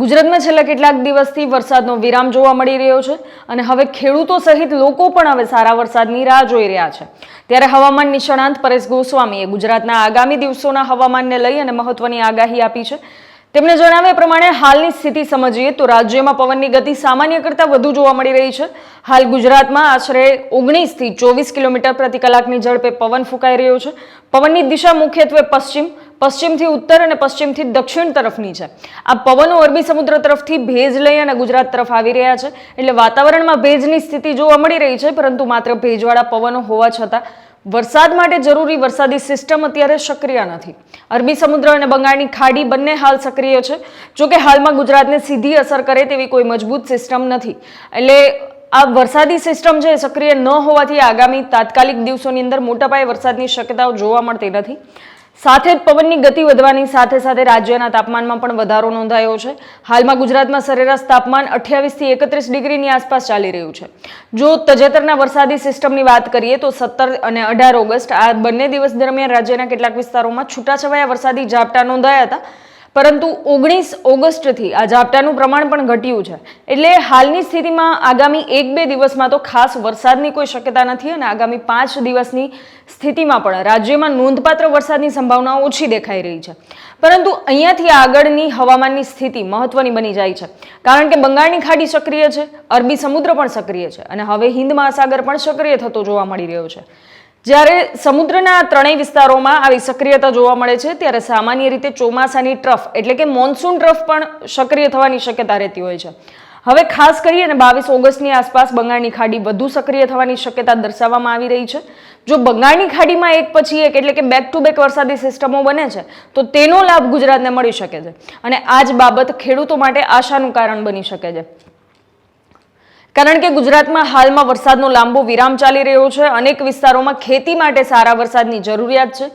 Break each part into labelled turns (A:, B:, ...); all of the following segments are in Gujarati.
A: ગુજરાતમાં છેલ્લા કેટલાક દિવસથી વરસાદનો વિરામ જોવા મળી રહ્યો છે અને હવે ખેડૂતો સહિત લોકો પણ હવે સારા વરસાદની રાહ જોઈ રહ્યા છે। ત્યારે હવામાન નિષ્ણાંત પરેશ ગોસ્વામીએ ગુજરાતના આગામી દિવસોના હવામાનને લઈ અને મહત્વની આગાહી આપી છે। તેમણે જણાવ્યા પ્રમાણે હાલની સ્થિતિ સમજીએ તો રાજ્યમાં પવનની ગતિ સામાન્ય કરતાં વધુ જોવા મળી રહી છે। હાલ ગુજરાતમાં આશરે 19 થી 24 કિલોમીટર પ્રતિ કલાકની ઝડપે પવન ફૂંકાઈ રહ્યો છે। પવનની દિશા મુખ્યત્વે પશ્ચિમથી ઉત્તર અને પશ્ચિમથી દક્ષિણ તરફની છે। આ પવનો અરબી સમુદ્ર તરફથી ભેજ લઈ અને ગુજરાત તરફ આવી રહ્યા છે, એટલે વાતાવરણમાં ભેજની સ્થિતિ જોવા મળી રહી છે, પરંતુ માત્ર ભેજવાળા પવનો હોવા છતાં વરસાદ માટે જરૂરી વરસાદી સિસ્ટમ અત્યારે સક્રિય નથી। અરબી સમુદ્ર અને બંગાળની ખાડી બંને હાલ સક્રિય છે, જોકે હાલમાં ગુજરાતને સીધી અસર કરે તેવી કોઈ મજબૂત સિસ્ટમ નથી, એટલે આ વરસાદી સિસ્ટમ છે સક્રિય ન હોવાથી આગામી તાત્કાલિક દિવસોની અંદર મોટા પાયે વરસાદની શક્યતાઓ જોવા મળતી નથી। સાથે જ પવનની ગતિ વધવાની સાથે સાથે રાજ્યના તાપમાનમાં પણ વધારો નોંધાયો છે। હાલમાં ગુજરાતમાં સરેરાશ તાપમાન 28 થી 31 ડિગ્રીની આસપાસ ચાલી રહ્યું છે। જો તાજેતરના વરસાદી સિસ્ટમની વાત કરીએ તો 17 અને 18 ઓગસ્ટ આ બંને દિવસ દરમિયાન રાજ્યના કેટલાક વિસ્તારોમાં છૂટાછવાયા વરસાદી ઝાપટા નોંધાયા હતા, પરંતુ 19 ઓગસ્ટથી આ ઝાપટાનું પ્રમાણ પણ ઘટ્યું છે, એટલે હાલની સ્થિતિમાં આગામી 1-2 દિવસમાં તો ખાસ વરસાદની કોઈ શક્યતા નથી અને આગામી 5 દિવસની સ્થિતિમાં પણ રાજ્યમાં નોંધપાત્ર વરસાદની સંભાવના ઓછી દેખાઈ રહી છે। પરંતુ અહીંયાથી આગળની હવામાનની સ્થિતિ મહત્વની બની જાય છે, કારણ કે બંગાળની ખાડી સક્રિય છે, અરબી સમુદ્ર પણ સક્રિય છે અને હવે હિન્દ મહાસાગર પણ સક્રિય થતો જોવા મળી રહ્યો છે। જ્યારે સમુદ્રના ત્રણેય વિસ્તારોમાં આવી સક્રિયતા જોવા મળે છે, ત્યારે સામાન્ય રીતે ચોમાસાની ટ્રફ એટલે કે મોન્સૂન ટ્રફ પણ સક્રિય થવાની શક્યતા રહેતી હોય છે। હવે ખાસ કરીને 22 ઓગસ્ટની આસપાસ બંગાળની ખાડી વધુ સક્રિય થવાની શક્યતા દર્શાવવામાં આવી રહી છે। જો બંગાળની ખાડીમાં એક પછી એક એટલે કે બેક ટુ બેક વરસાદી સિસ્ટમો બને છે, તો તેનો લાભ ગુજરાતને મળી શકે છે અને આ જ બાબત ખેડૂતો માટે આશાનું કારણ બની શકે છે, કારણ કે ગુજરાતમાં હાલમાં વરસાદનો લાંબો વિરામ ચાલી રહ્યો છે। અનેક વિસ્તારોમાં ખેતી માટે સારા વરસાદની જરૂરિયાત છે,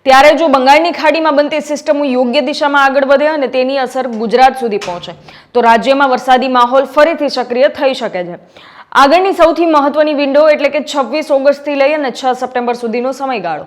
A: ત્યારે જો બંગાળની ખાડીમાં બનતી સિસ્ટમો યોગ્ય દિશામાં આગળ વધે અને તેની અસર ગુજરાત સુધી પહોંચે તો રાજ્યમાં વરસાદી માહોલ ફરીથી સક્રિય થઈ શકે છે। આગળની સૌથી મહત્વની વિન્ડો એટલે કે 26 ઓગસ્ટથી લઈ અને 6 સપ્ટેમ્બર સુધીનો સમયગાળો।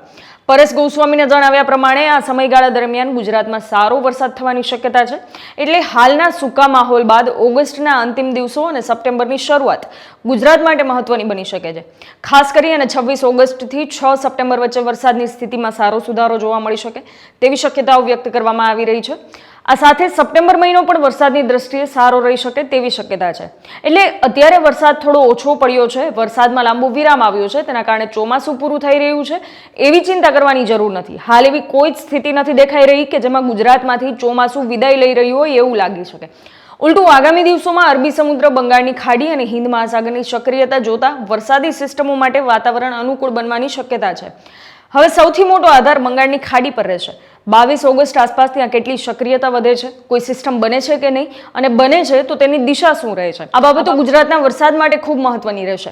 A: પરેશ ગોસ્વામીને જણાવ્યા પ્રમાણે આ સમયગાળા દરમિયાન ગુજરાતમાં સારો વરસાદ થવાની શક્યતા છે, એટલે હાલના સૂકા માહોલ બાદ ઓગસ્ટના અંતિમ દિવસો અને સપ્ટેમ્બરની શરૂઆત ગુજરાત માટે મહત્વની બની શકે છે। ખાસ કરી અને 26 ઓગસ્ટથી 6 સપ્ટેમ્બર વચ્ચે વરસાદની સ્થિતિમાં સારો સુધારો જોવા મળી શકે તેવી શક્યતાઓ વ્યક્ત કરવામાં આવી રહી છે। આ સાથે સપ્ટેમ્બર મહિનો પણ વરસાદની દ્રષ્ટિએ સારો રહી શકે તેવી શક્યતા છે, એટલે અત્યારે વરસાદ થોડો ઓછો પડ્યો છે, વરસાદમાં લાંબો વિરામ આવ્યો છે, તેના કારણે ચોમાસું પૂરું થઈ રહ્યું છે એવી ચિંતા કરવાની જરૂર નથી। હાલ એવી કોઈ જ સ્થિતિ નથી દેખાઈ રહી કે જેમાં ગુજરાતમાંથી ચોમાસું વિદાય લઈ રહ્યું હોય એવું લાગી શકે। ઉલટું આગામી દિવસોમાં અરબી સમુદ્ર, બંગાળની ખાડી અને હિન્દ મહાસાગરની સક્રિયતા જોતા વરસાદી સિસ્ટમો માટે વાતાવરણ અનુકૂળ બનવાની શક્યતા છે। હવે સૌથી મોટો આધાર બંગાળની ખાડી પર રહેશે। 22 ઓગસ્ટ આસપાસ ત્યાં કેટલી સક્રિયતા વધે છે, કોઈ સિસ્ટમ બને છે કે નહીં, અને બને છે તો તેની દિશા શું રહે છે, આ બાબતો ગુજરાતના વરસાદ માટે ખૂબ મહત્વની રહેશે।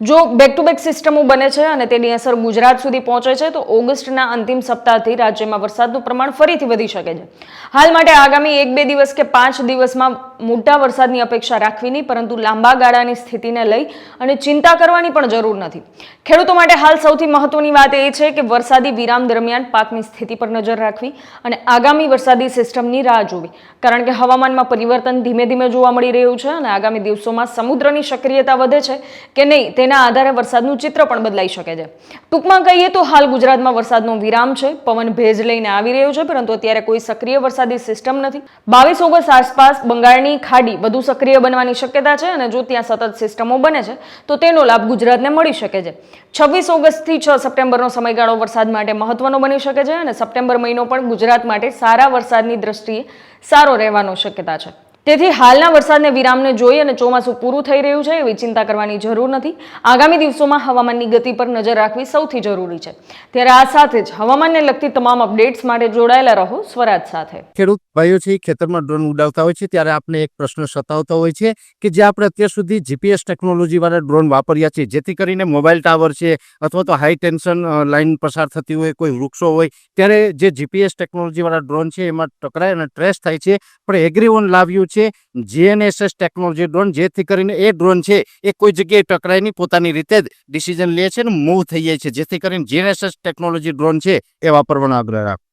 A: જો બેક ટુ બેક સિસ્ટમો બને છે અને તેની અસર ગુજરાત સુધી પહોંચે છે તો ઓગસ્ટના અંતિમ સપ્તાહથી રાજ્યમાં વરસાદનું પ્રમાણ ફરીથી વધી શકે છે। હાલ માટે આગામી 1-2 દિવસ કે 5 દિવસમાં મોટા વરસાદની અપેક્ષા રાખવી નહીં, પરંતુ લાંબા ગાળાની સ્થિતિને લઈ અને ચિંતા કરવાની પણ જરૂર નથી। ખેડૂતો માટે હાલ સૌથી મહત્વની વાત એ છે કે વરસાદી વિરામ દરમિયાન પાકની સ્થિતિ પર નજર રાખવી અને આગામી વરસાદી સિસ્ટમની રાહ જોવી, કારણ કે હવામાનમાં પરિવર્તન ધીમે ધીમે જોવા મળી રહ્યું છે અને આગામી દિવસોમાં સમુદ્રની સક્રિયતા વધે છે કે નહીં તેના આધારે વરસાદનું ચિત્ર પણ બદલાઈ શકે છે। ટૂંકમાં કહીએ તો હાલ ગુજરાતમાં વરસાદનો વિરામ છે, પવન ભેજ લઈને આવી રહ્યો છે, પરંતુ અત્યારે કોઈ સક્રિય વરસાદી સિસ્ટમ નથી। 22 ઓગસ્ટ આસપાસ બંગાળની ખાડી વધુ સક્રિય બનવાની શક્યતા છે અને જો ત્યાં સતત સિસ્ટમો બને છે તો તેનો લાભ ગુજરાતને મળી શકે છે। 26 ઓગસ્ટથી 6 સપ્ટેમ્બરનો સમયગાળો વરસાદ માટે મહત્વનો બની શકે છે અને સપ્ટેમ્બર મહિનો પણ ગુજરાત માટે સારા વરસાદની દ્રષ્ટિએ સારો રહેવાનો શક્યતા છે। તેથી હાલના વરસાદને વિરામને જોઈ અને ચોમાસું પૂરું થઈ રહ્યું છે એવી ચિંતા કરવાની જરૂર નથી। આગામી દિવસોમાં હવામાનની ગતિ પર નજર રાખવી સૌથી જરૂરી છે। ત્યારે આ સાથે જ હવામાનને લગતી તમામ અપડેટ્સ માટે જોડાયેલા રહો સ્વરાજ સાથે।
B: ખેડૂત ભાઈઓ છે ખેતરમાં ડ્રોન ઉડાવતા હોય છે ત્યારે આપણે એક પ્રશ્ન સતાવતો હોય છે કે જે આપણે અત્યાર સુધી જીપીએસ ટેકનોલોજી વાળા ડ્રોન વાપર્યા છે, જેથી કરીને મોબાઈલ ટાવર છે અથવા તો હાઈ ટેન્શન લાઈન પસાર થતી હોય, કોઈ વૃક્ષો હોય, ત્યારે જે જીપીએસ ટેકનોલોજી વાળા ડ્રોન છે એમાં ટકરાય અને ટ્રેસ થાય છે, પણ એગ્રીવન લાવ્યું છે GNSS ટેકનોલોજી ડ્રોન, જેથી કરીને એ ડ્રોન છે એ કોઈ જગ્યાએ ટકરાય નહીં, પોતાની રીતે જ ડિસિઝન લે છે અને મૂવ થઈ જાય છે, જેથી કરીને GNSS ટેકનોલોજી ડ્રોન છે એ વાપરવાનો આગ્રહ રાખો।